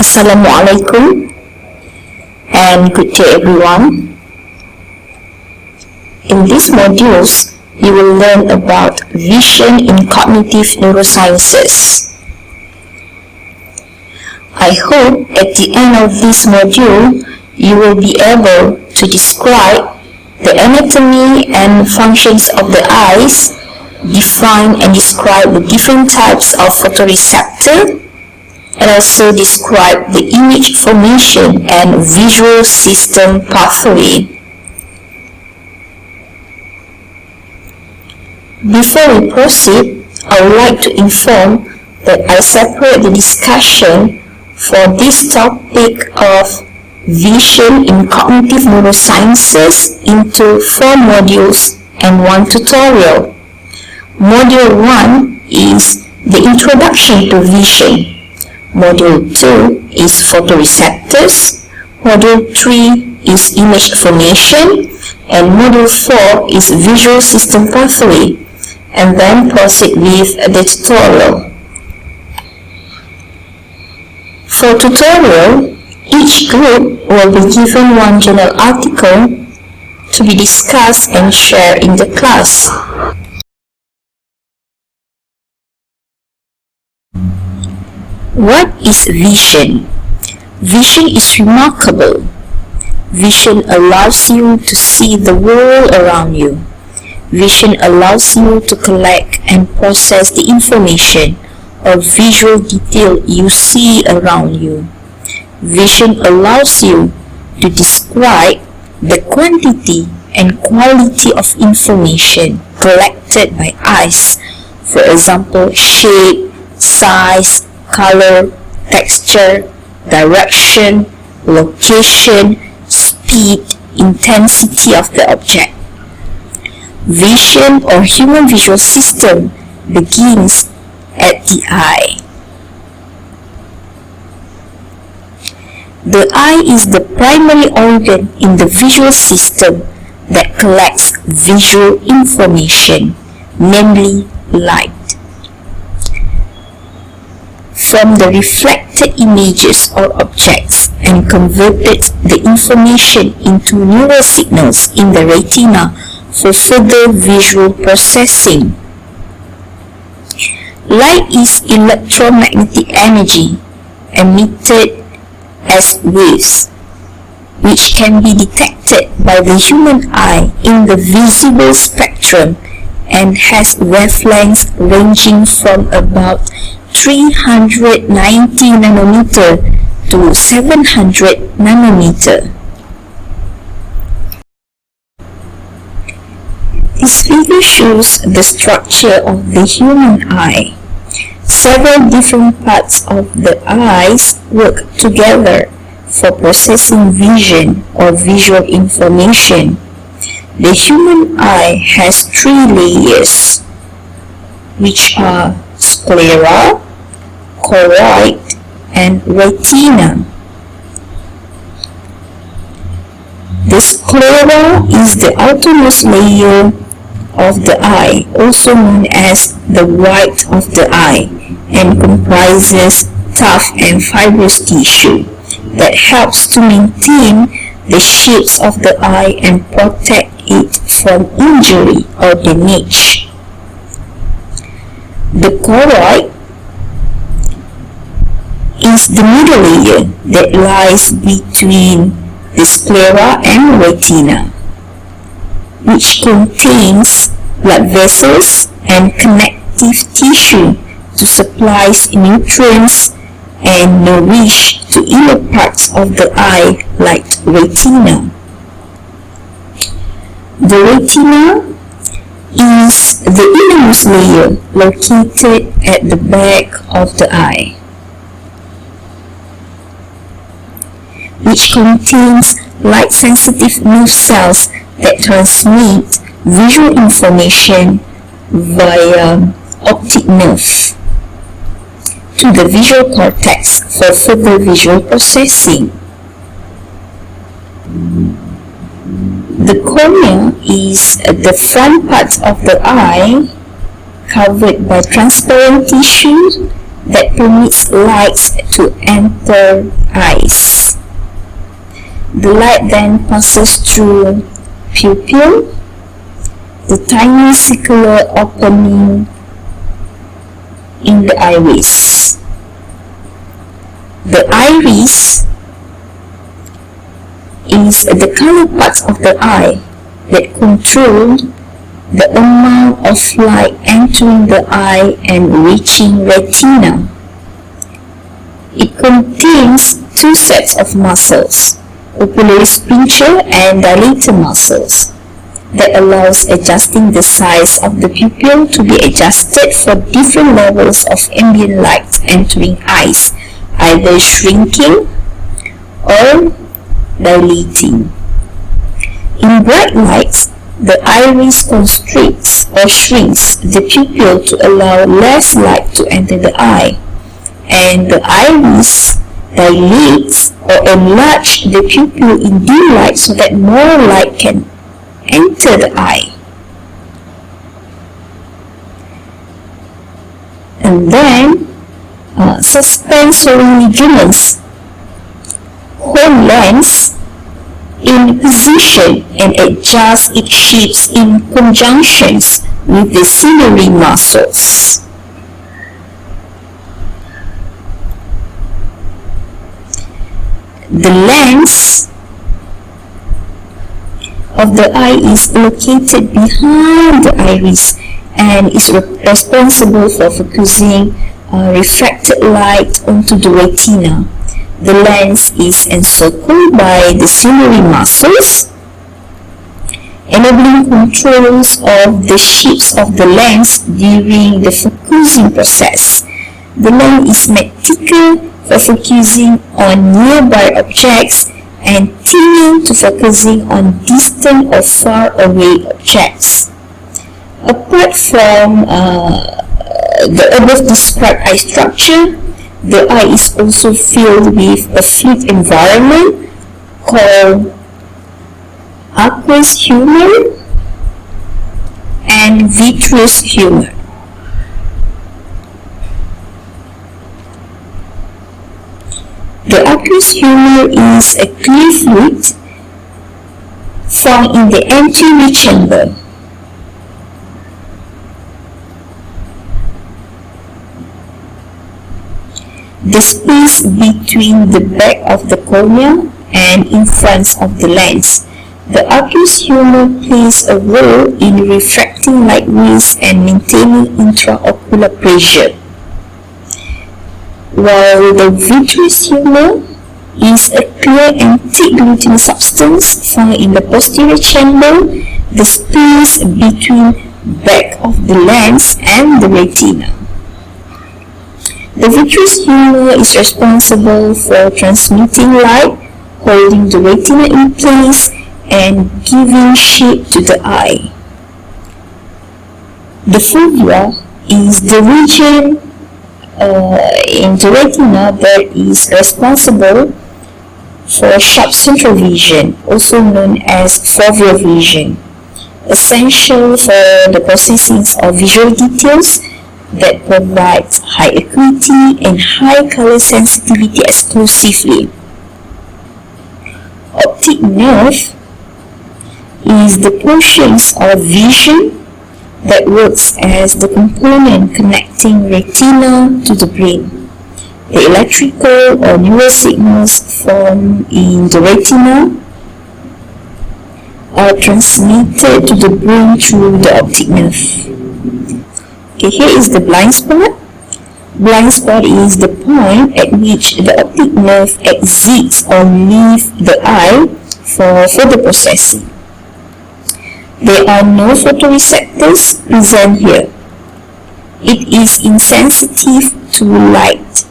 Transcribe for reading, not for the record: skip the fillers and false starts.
Assalamualaikum and good day everyone. In these modules, you will learn about vision in cognitive neurosciences. I hope at the end of this module, you will be able to describe the anatomy and functions of the eyes, define and describe the different types of photoreceptor, and also describe the image formation and visual system pathway. Before we proceed, I would like to inform that I separate the discussion for this topic of vision in cognitive neurosciences into 4 modules and 1 tutorial. Module 1 is the introduction to vision. Module 2 is photoreceptors, Module 3 is image formation, and Module 4 is visual system pathway, and then proceed with the tutorial. For tutorial, each group will be given one journal article to be discussed and shared in the class. What is vision? Vision is remarkable. Vision allows you to see the world around you. Vision allows you to collect and process the information or visual detail you see around you. Vision allows you to describe the quantity and quality of information collected by eyes. For example, shape, size, color, texture, direction, location, speed, intensity of the object. Vision or human visual system begins at the eye. The eye is the primary organ in the visual system that collects visual information, namely light, from the reflected images or objects and converted the information into neural signals in the retina for further visual processing. Light is electromagnetic energy emitted as waves, which can be detected by the human eye in the visible spectrum and has wavelengths ranging from about 390 nanometer to 700 nanometer. This figure shows the structure of the human eye. Several different parts of the eyes work together for processing vision or visual information. The human eye has 3 layers, which are sclera, choroid, and retina. The sclera is the outermost layer of the eye, also known as the white of the eye, and comprises tough and fibrous tissue that helps to maintain the shapes of the eye and protect it from injury or damage. The choroid is the middle layer that lies between the sclera and retina, which contains blood vessels and connective tissue to supply nutrients and nourish the inner parts of the eye like retina. The retina is the innermost layer located at the back of the eye, which contains light-sensitive nerve cells that transmit visual information via optic nerve to the visual cortex for further visual processing. The cornea is the front part of the eye covered by transparent tissue that permits light to enter eyes. The light then passes through pupil, the tiny circular opening in the iris. The iris is the color part of the eye that controls the amount of light entering the eye and reaching retina. It contains two sets of muscles, oculoris pincer and dilator muscles, that allows adjusting the size of the pupil to be adjusted for different levels of ambient light entering eyes, either shrinking or dilating. In bright light, the iris constricts or shrinks the pupil to allow less light to enter the eye, and the iris dilates or enlarges the pupil in dim light so that more light can enter the eye. And then suspensory ligaments hold lens in position and adjust its shapes in conjunctions with the ciliary muscles. The lens of the eye is located behind the iris and is responsible for focusing refracted light onto the retina. The lens is encircled by the ciliary muscles, enabling controls of the shapes of the lens during the focusing process. The lens is symmetrical for focusing on nearby objects and tilting to focusing on distant or far away objects. Apart from the above described eye structure, the eye is also filled with a fluid environment called aqueous humor and vitreous humor. The aqueous humor is a clear fluid found in the anterior chamber. The space between the back of the cornea and in front of the lens. The aqueous humor plays a role in refracting light rays and maintaining intraocular pressure, while the vitreous humor is a clear and thick glutinous substance found in the posterior chamber, the space between back of the lens and the retina. The vitreous humor is responsible for transmitting light, holding the retina in place, and giving shape to the eye. The fovea is the region in the retina that is responsible for sharp central vision, also known as foveal vision, essential for the processing of visual details that provides high acuity and high color sensitivity exclusively. Optic nerve is the portions of vision that works as the component connecting retina to the brain. The electrical or neural signals formed in the retina are transmitted to the brain through the optic nerve. Okay, here is the blind spot. Blind spot is the point at which the optic nerve exits or leaves the eye for further processing. There are no photoreceptors present here. It is insensitive to light.